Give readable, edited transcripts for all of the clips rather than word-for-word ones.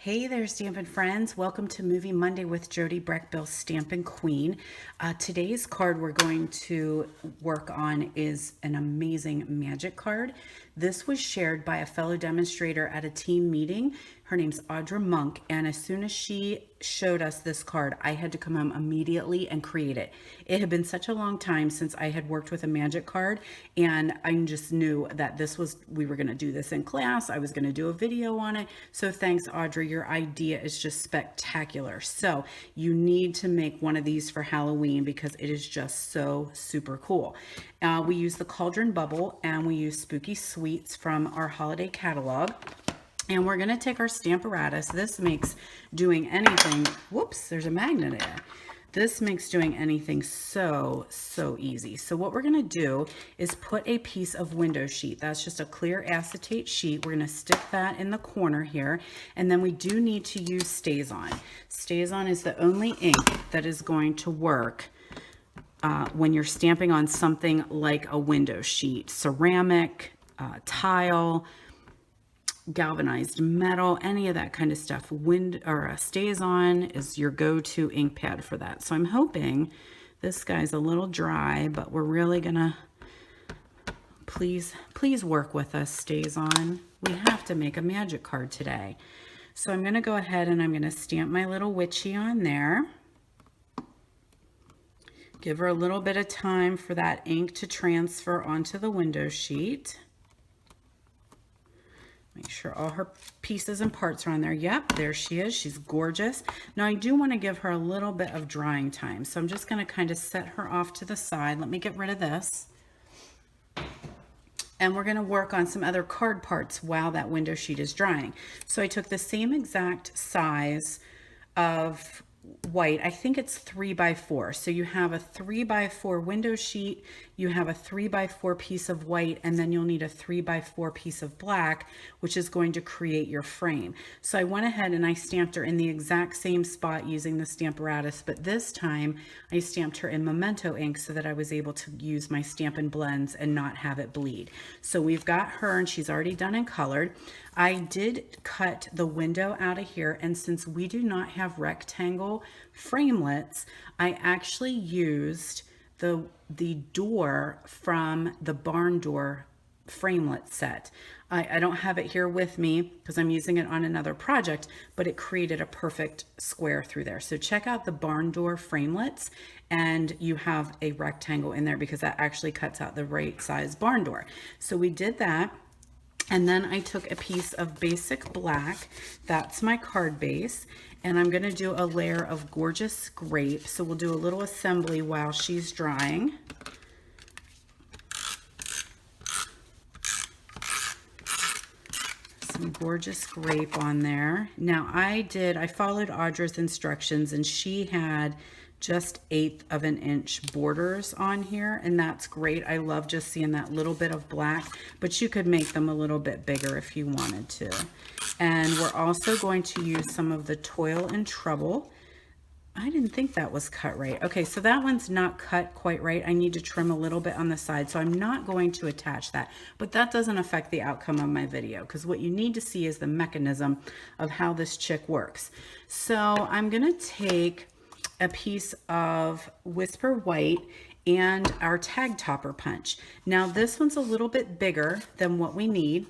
Hey there, Stampin' friends. Welcome to Movie Monday with Jody Breckbill, Stampin' Queen. Today's card we're going to work on is an amazing magic card. This was shared by a fellow demonstrator at a team meeting. Her name's Audra Monk, and as soon as she showed us this card, I had to come home immediately and create it. It had been such a long time since I had worked with a magic card, and I just knew that we were going to do this in class. I was going to do a video on it. So thanks, Audra. Your idea is just spectacular. So you need to make one of these for Halloween because it is just so super cool. We use the Cauldron Bubble and we use Spooky Sweets from our holiday catalog. And we're going to take our Stamparatus. This makes doing anything, whoops, there's a magnet there. This makes doing anything so easy. So what we're going to do is put a piece of window sheet. That's just a clear acetate sheet. We're going to stick that in the corner here. And then we do need to use StazOn. StazOn is the only ink that is going to work when you're stamping on something like a window sheet, ceramic, tile, galvanized metal, any of that kind of stuff. StazOn is your go-to ink pad for that. So I'm hoping this guy's a little dry, but we're really gonna, please work with us, StazOn. We have to make a magic card today. So I'm gonna go ahead and I'm gonna stamp my little witchy on there. Give her a little bit of time for that ink to transfer onto the window sheet. Make sure all her pieces and parts are on there. Yep, there she is. She's gorgeous. Now I do want to give her a little bit of drying time. So I'm just going to kind of set her off to the side. Let me get rid of this. And we're going to work on some other card parts while that window sheet is drying. So I took the same exact size of white. I think it's 3x4. So you have a 3x4 window sheet, you have a 3x4 piece of white, and then you'll need a 3x4 piece of black, which is going to create your frame. So I went ahead and I stamped her in the exact same spot using the Stamparatus, but this time I stamped her in Memento ink so that I was able to use my Stampin' Blends and not have it bleed. So we've got her and she's already done and colored. I did cut the window out of here, and since we do not have rectangle framelits, I actually used the door from the barn door framelit set. I don't have it here with me because I'm using it on another project, but it created a perfect square through there. So check out the barn door framelits and you have a rectangle in there because that actually cuts out the right size barn door. So we did that. And then I took a piece of basic black, that's my card base, and I'm going to do a layer of gorgeous grape. So we'll do a little assembly while she's drying. Some gorgeous grape on there. Now I followed Audra's instructions, and she had just 1/8 of an inch borders on here, and that's great. I love just seeing that little bit of black, but you could make them a little bit bigger if you wanted to. And we're also going to use some of the Toil and Trouble. I didn't think that was cut right. Okay, so that one's not cut quite right. I need to trim a little bit on the side, so I'm not going to attach that, but that doesn't affect the outcome of my video because what you need to see is the mechanism of how this chick works. So I'm gonna take a piece of Whisper White and our tag topper punch. Now this one's a little bit bigger than what we need,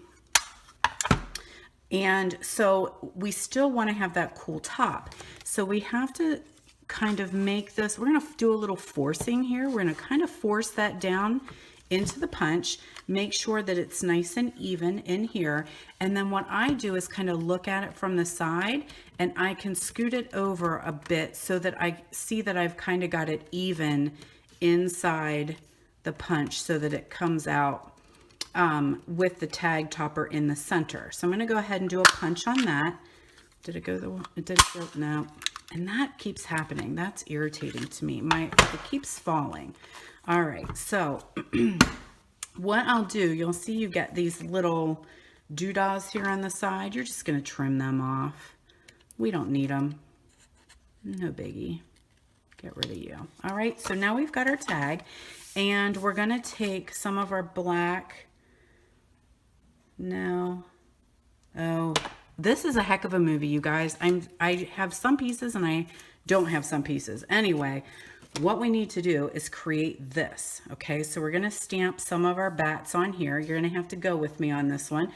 and so we still want to have that cool top. So we have to kind of make this, we're going to do a little forcing here. We're going to kind of force that down into the punch, make sure that it's nice and even in here. And then what I do is kind of look at it from the side, and I can scoot it over a bit so that I see that I've kind of got it even inside the punch so that it comes out with the tag topper in the center. So I'm going to go ahead and do a punch on that. Did it go it did go? No. And that keeps happening. That's irritating to me. It keeps falling. All right, so what I'll do, you'll see you get these little doodahs here on the side. You're just going to trim them off. We don't need them. No biggie. Get rid of you. All right, so now we've got our tag, and we're going to take some of our black. No. Oh, this is a heck of a movie, you guys. I have some pieces and I don't have some pieces. Anyway, what we need to do is create this. Okay, so we're going to stamp some of our bats on here. You're going to have to go with me on this one.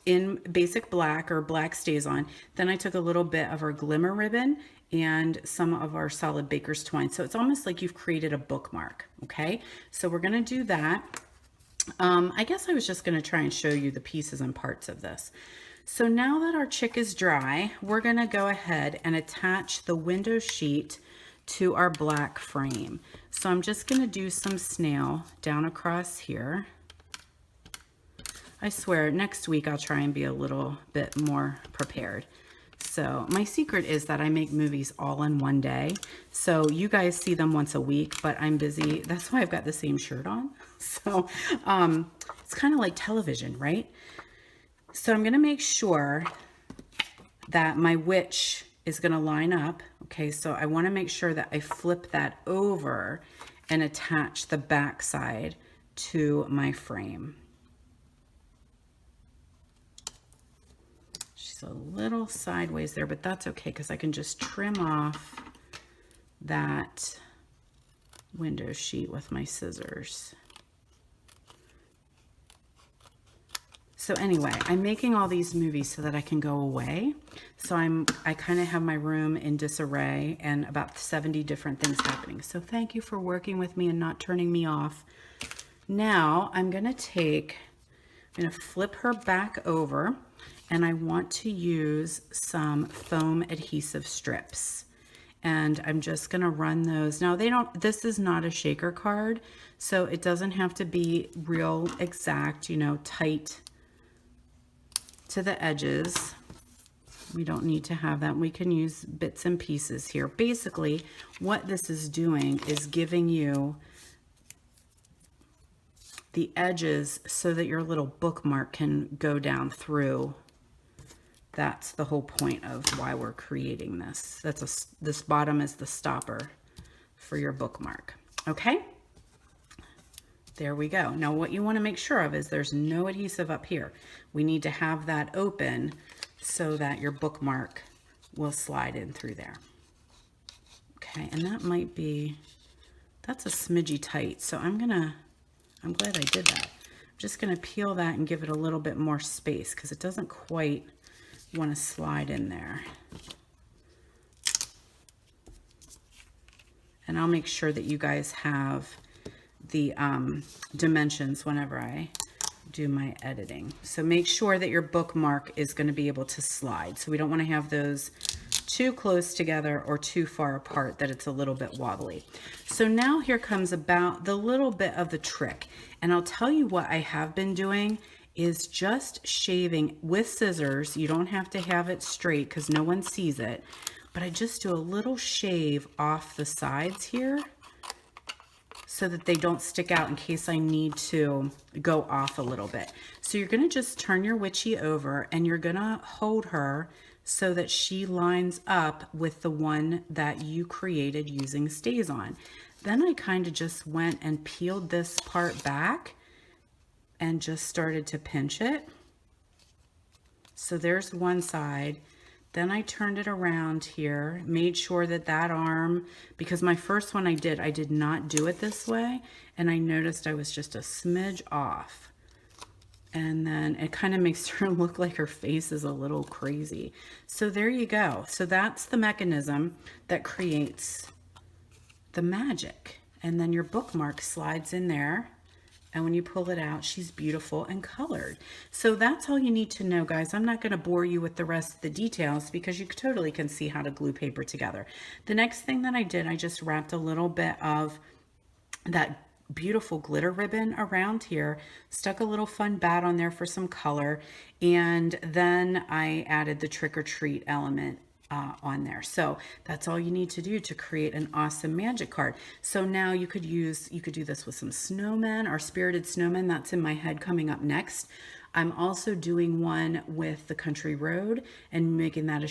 In basic black, or black stays on. Then I took a little bit of our glimmer ribbon and some of our solid baker's twine. So it's almost like you've created a bookmark. Okay, so we're going to do that. I guess I was just going to try and show you the pieces and parts of this. So now that our chick is dry, we're going to go ahead and attach the window sheet to our black frame. So I'm just going to do some snail down across here. I swear next week I'll try and be a little bit more prepared. So my secret is that I make movies all in one day. So you guys see them once a week, but I'm busy. That's why I've got the same shirt on. So it's kind of like television, right? So I'm going to make sure that my witch is going to line up. Okay, so I want to make sure that I flip that over and attach the back side to my frame. She's a little sideways there, but that's okay because I can just trim off that window sheet with my scissors. So anyway, I'm making all these movies so that I can go away. So I kind of have my room in disarray and about 70 different things happening. So thank you for working with me and not turning me off. Now I'm going to flip her back over, and I want to use some foam adhesive strips. And I'm just going to run those. Now this is not a shaker card, so it doesn't have to be real exact, you know, tight to the edges. We don't need to have that. We can use bits and pieces here. Basically, what this is doing is giving you the edges so that your little bookmark can go down through. That's the whole point of why we're creating this. This bottom is the stopper for your bookmark. Okay? There we go. Now what you want to make sure of is there's no adhesive up here. We need to have that open so that your bookmark will slide in through there. Okay, and that's a smidgy tight. So I'm glad I did that. I'm just gonna peel that and give it a little bit more space because it doesn't quite want to slide in there. And I'll make sure that you guys have the dimensions whenever I do my editing. So make sure that your bookmark is going to be able to slide. So we don't want to have those too close together or too far apart that it's a little bit wobbly. So now here comes about the little bit of the trick. And I'll tell you what I have been doing is just shaving with scissors. You don't have to have it straight because no one sees it, but I just do a little shave off the sides here so that they don't stick out in case I need to go off a little bit. So you're gonna just turn your witchy over and you're gonna hold her so that she lines up with the one that you created using Stays On. Then I kind of just went and peeled this part back and just started to pinch it. So there's one side. Then I turned it around here, made sure that that arm, because my first one I did not do it this way, and I noticed I was just a smidge off. And then it kind of makes her look like her face is a little crazy. So there you go. So that's the mechanism that creates the magic. And then your bookmark slides in there. And when you pull it out, she's beautiful and colored. So that's all you need to know, guys. I'm not going to bore you with the rest of the details because you totally can see how to glue paper together. The next thing that I did, I just wrapped a little bit of that beautiful glitter ribbon around here, stuck a little fun bat on there for some color, and then I added the trick or treat element on there. So that's all you need to do to create an awesome magic card. So now you could do this with some snowmen or spirited snowmen. That's in my head coming up next. I'm also doing one with the country road and making that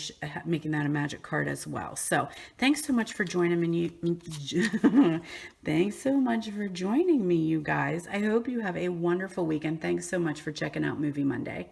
a magic card as well. So thanks so much for joining me. Thanks so much for joining me, you guys. I hope you have a wonderful weekend. Thanks so much for checking out Movie Monday.